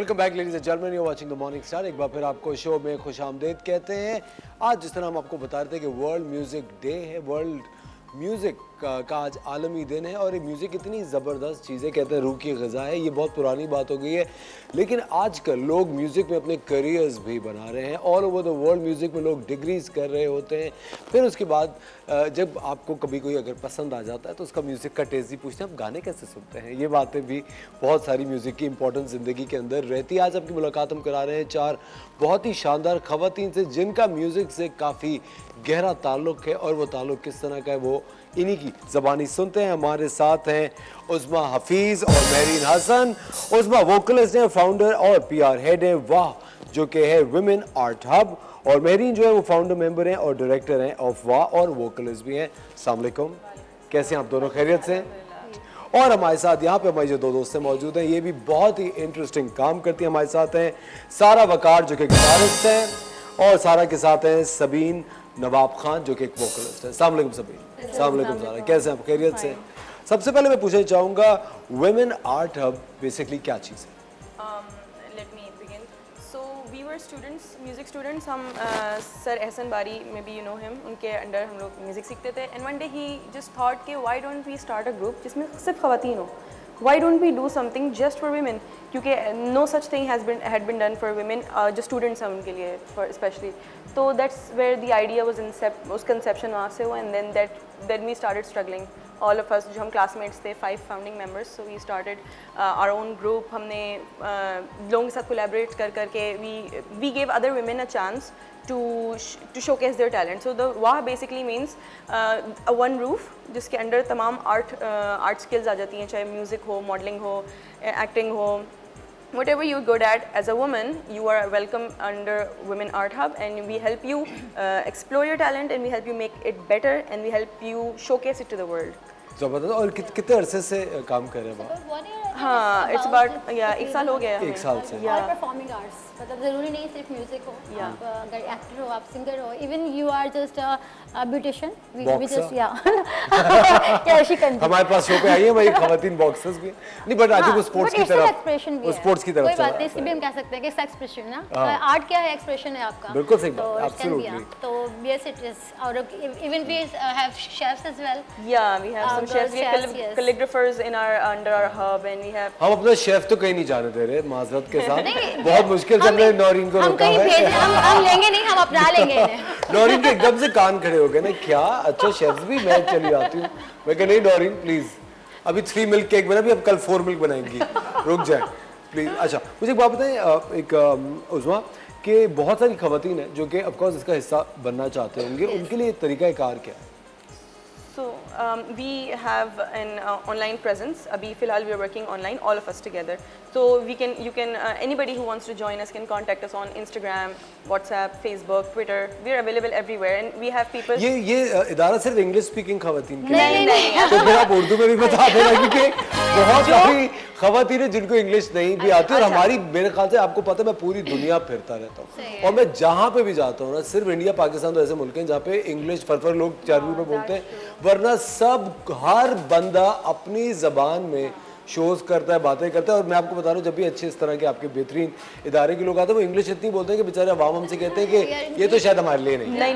Welcome back ladies and gentleman, you watching the morning star. एक बार फिर आपको show में खुशामदीद कहते हैं। आज जिस तरह हम आपको बता रहे थे कि वर्ल्ड म्यूज़िक डे है, वर्ल्ड म्यूज़िक का आज आलमी दिन है और ये म्यूज़िक इतनी ज़बरदस्त चीज़ें कहते हैं रूह की ग़िज़ा है। ये बहुत पुरानी बात हो गई है, लेकिन आजकल लोग म्यूज़िक में अपने करियर्स भी बना रहे हैं। All over the world music में लोग डिग्रीज़ कर रहे होते हैं। फिर उसके बाद जब आपको कभी कोई अगर पसंद आ जाता है तो उसका म्यूज़िक का टेस्ट भी पूछते हैं, आप गाने कैसे सुनते हैं। ये बातें भी बहुत सारी म्यूज़िक की इंपॉर्टेंस ज़िंदगी के अंदर रहती है। आज आपकी मुलाकात हम करा रहे हैं चार बहुत ही शानदार ख़वातीन से जिनका म्यूज़िक से काफ़ी गहरा ताल्लुक़ है, और वो ताल्लुक़ किस तरह का है वो इन्हीं की ज़बानी सुनते हैं। हमारे साथ हैं उज़मा हफीज़ और महरीन हसन। उज़मा वोकलिस्ट हैं, फाउंडर और PR हेड हैं वाह, जो कि है वुमेन आर्ट हब, और महरीन जो है वो फाउंडर मेंबर हैं और डायरेक्टर हैं ऑफ वाह, और वोकलिस्ट भी हैं। अस्सलाम वालेकुम, कैसे हैं आप दोनों, खैरियत से? और हमारे साथ यहाँ पे हमारी जो दो दोस्तें मौजूद हैं, ये भी बहुत ही इंटरेस्टिंग काम करती हैं। हमारे साथ हैं सारा वकार जो कि गिटारिस्ट हैं, और सारा के साथ हैं सबीन नवाब खान जो कि एक वोकलिस्ट है। अस्सलाम वालेकुम सबीन। अस्सलाम वालेकुम सारा, कैसे हैं आप, खैरियत से? सबसे पहले मैं पूछना चाहूँगा वुमेन आर्ट हब बेसिकली क्या चीज़ है? We were students, music students. हम सर एहसन बारी में भी you know him, उनके अंडर हम लोग म्यूज़िक सीखते थे। And one day he just thought कि why don't we start a group जिसमें सिर्फ ख़वातीन हो? Why don't we do something just for women? क्योंकि no such thing had been done for women, जो students हैं उनके लिए for especially. So that's where the idea was उस conception वहाँ से हुआ, and then we started struggling. All of us जो हम classmates थे, 5 founding members, so we started our own group. हमने लोगों के साथ collaborate करके we gave other women a chance to showcase their talent. So the WAH basically means a one roof जिसके अंदर तमाम art skills आ जाती हैं, चाहे music हो, modeling हो, acting हो, whatever you're good at as a woman, you are welcome under Women Art Hub, and we help you explore your talent, and we help you make it better, and we help you showcase it to the world. ज़बरदस्त। और कितने अरसे से काम कर रहे हैं आप? हाँ, it's about एक साल हो गया है। एक साल से। और परफॉर्मिंग आर्ट्स, मतलब ज़रूरी नहीं सिर्फ म्यूजिक हो, आप अगर एक्टर हो, आप सिंगर हो, even you are just a beautician, we just या क्या शी कैन। हमारे पास शो पे आई है भाई खवातीन बॉक्सर्स भी नहीं, बट आज वो स्पोर्ट्स की तरफ, वो स्पोर्ट्स की तरफ कोई बात नहीं, इसलिए भी हम कह सकते हैं कि एक्सप्रेशन ना, आर्ट क्या है, एक्सप्रेशन है आपका। बिल्कुल सही बात, एब्सोल्युटली। तो यस इट इज, और even we have chefs as well. या we have some chefs, calligraphers in our under our hub, and we have हम अपना शेफ तो कहीं नहीं जाने दे रहे माजरत के साथ, बहुत मुश्किल से हमने नौरीन को रोका है। हम लेंगे नहीं, हम अपना लेंगे इन्हें। नौरीन के एकदम से कान खड़े हो गए ना, क्या अच्छा शेफ्स भी, मैं चली जाती हूँ। मैं कह नहीं नौरीन प्लीज, अभी 3 मिल्क केक बना, भी अब कल 4 मिल्क बनाएंगी, रुक जाए प्लीज। अच्छा मुझे एक बात बताएं, एक उज़मा कि बहुत सारी खवातीन हैं जो कि ऑफकोर्स इसका हिस्सा बनना चाहते होंगे, उनके लिए तरीक़ाकार क्या है? So we have an online presence. Abhi filhal we are working online, all of us together. So you can anybody who wants to join us can contact us on Instagram, WhatsApp, Facebook, Twitter. We are available everywhere, and we have people. ये इदारा सिर्फ English speaking खवातीन के लिए नहीं, तो फिर आप उर्दू में भी बता देना, क्योंकि बहुत सारी खवातीन है जिनको इंग्लिश नहीं भी आती, और हमारी मेरे ख्याल से आपको पता है मैं पूरी दुनिया फिरता रहता हूँ, और मैं जहाँ पे भी जाता हूँ ना, सिर्फ इंडिया पाकिस्तान तो ऐसे मुल्क हैं जहाँ पे इंग्लिश फरफर लोग चारू में बोलते हैं, वरना सब हर बंदा अपनी ज़बान में शोज़ करता है, बातें करता है। और मैं आपको बता रहा हूँ, जब भी अच्छे इस तरह के आपके बेहतरीन इदारे के लोग आते हैं वो इंग्लिश इतनी बोलते हैं कि बेचारे अवाम हमसे कहते हैं कि ये तो शायद हमारे लिए नहीं।